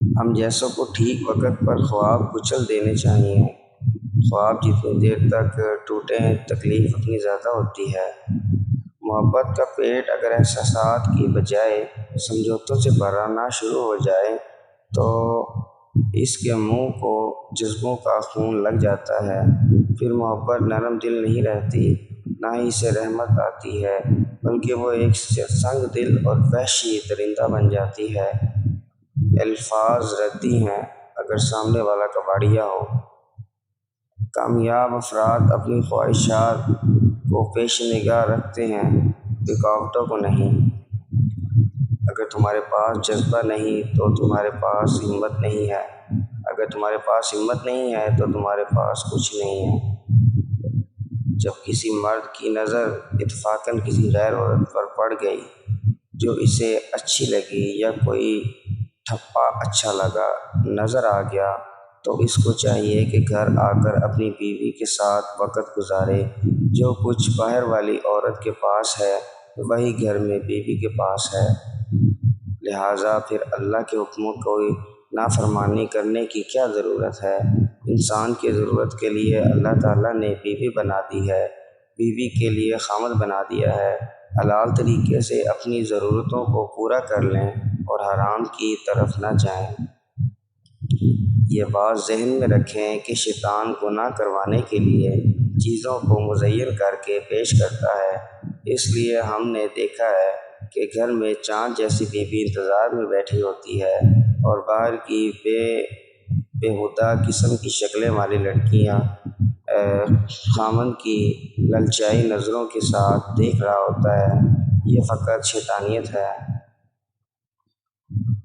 ہم جیسوں کو ٹھیک وقت پر خواب کچل دینے چاہیے۔ خواب جتنی دیر تک ٹوٹیں تکلیف اتنی زیادہ ہوتی ہے۔ محبت کا پیٹ اگر احساسات کی بجائے سمجھوتوں سے بھرنا شروع ہو جائے تو اس کے منہ کو جذبوں کا خون لگ جاتا ہے۔ پھر محبت نرم دل نہیں رہتی، نہ ہی اسے رحمت آتی ہے، بلکہ وہ ایک سنگ دل اور وحشی درندہ بن جاتی ہے۔ الفاظ ردی ہیں اگر سامنے والا کباڑیا ہو۔ کامیاب افراد اپنی خواہشات کو پیش نگاہ رکھتے ہیں، رکاوٹوں کو نہیں۔ اگر تمہارے پاس جذبہ نہیں تو تمہارے پاس ہمت نہیں ہے، اگر تمہارے پاس ہمت نہیں ہے تو تمہارے پاس کچھ نہیں ہے۔ جب کسی مرد کی نظر اتفاقاً کسی غیر عورت پر پڑ گئی جو اسے اچھی لگی، یا کوئی ٹھپا اچھا لگا نظر آ گیا، تو اس کو چاہیے کہ گھر آ کر اپنی بیوی کے ساتھ وقت گزارے۔ جو کچھ باہر والی عورت کے پاس ہے وہی گھر میں بیوی کے پاس ہے۔ لہٰذا پھر اللہ کے حکموں کی نافرمانی کرنے کی کیا ضرورت ہے؟ انسان کی ضرورت کے لیے اللہ تعالیٰ نے بیوی بنا دی ہے، بیوی کے لیے خامد بنا دیا ہے۔ حلال طریقے سے اپنی ضرورتوں کو پورا کر لیں اور حرام کی طرف نہ جائیں۔ یہ بات ذہن میں رکھیں کہ شیطان گناہ کروانے کے لیے چیزوں کو مزین کر کے پیش کرتا ہے۔ اس لیے ہم نے دیکھا ہے کہ گھر میں چاند جیسی بیوی انتظار میں بیٹھی ہوتی ہے، اور باہر کی بےہودہ قسم کی شکلیں والی لڑکیاں خامند کی للچائی نظروں کے ساتھ دیکھ رہا ہوتا ہے۔ یہ فقط شیطانیت ہے،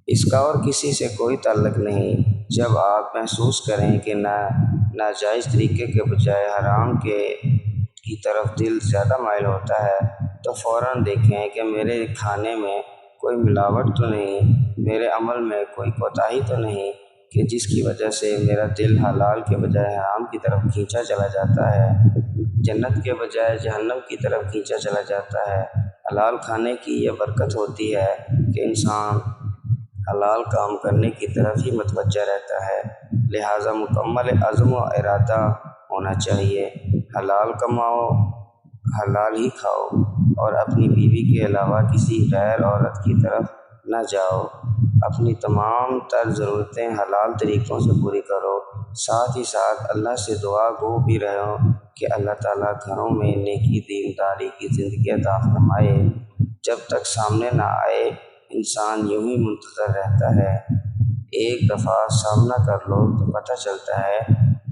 اس کا اور کسی سے کوئی تعلق نہیں۔ جب آپ محسوس کریں کہ ناجائز طریقے کے بجائے حرام کی طرف دل زیادہ مائل ہوتا ہے تو فوراً دیکھیں کہ میرے کھانے میں کوئی ملاوٹ تو نہیں، میرے عمل میں کوئی کوتاہی تو نہیں کہ جس کی وجہ سے میرا دل حلال کے بجائے حرام کی طرف کھینچا چلا جاتا ہے، جنت کے بجائے جہنم کی طرف کھینچا چلا جاتا ہے۔ حلال کھانے کی یہ برکت ہوتی ہے کہ انسان حلال کام کرنے کی طرف ہی متوجہ رہتا ہے۔ لہٰذا مکمل عزم و ارادہ ہونا چاہیے۔ حلال کماؤ، حلال ہی کھاؤ، اور اپنی بیوی کے علاوہ کسی غیر عورت کی طرف نہ جاؤ۔ اپنی تمام تر ضرورتیں حلال طریقوں سے پوری کرو، ساتھ ہی ساتھ اللہ سے دعا گو بھی رہو کہ اللہ تعالیٰ گھروں میں نیکی دینداری کی زندگی عطا فرمائے۔ جب تک سامنے نہ آئے انسان یوں ہی منتظر رہتا ہے۔ ایک دفعہ سامنا کر لو تو پتہ چلتا ہے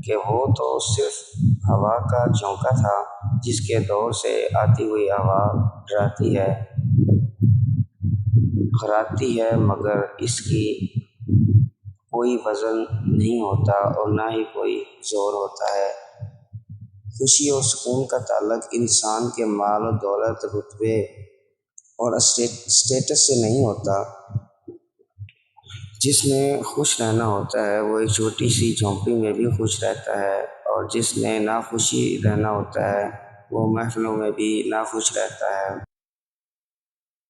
کہ وہ تو صرف ہوا کا جھونکا تھا جس کے دور سے آتی ہوئی ہوا ڈراتی ہے مگر اس کی کوئی وزن نہیں ہوتا اور نہ ہی کوئی زور ہوتا ہے۔ خوشی اور سکون کا تعلق انسان کے مال و دولت، رتبے اور اسٹیٹس سے نہیں ہوتا۔ جس نے خوش رہنا ہوتا ہے وہ ایک چھوٹی سی جھونپڑی میں بھی خوش رہتا ہے، اور جس نے ناخوشی رہنا ہوتا ہے وہ محفلوں میں بھی ناخوش رہتا ہے۔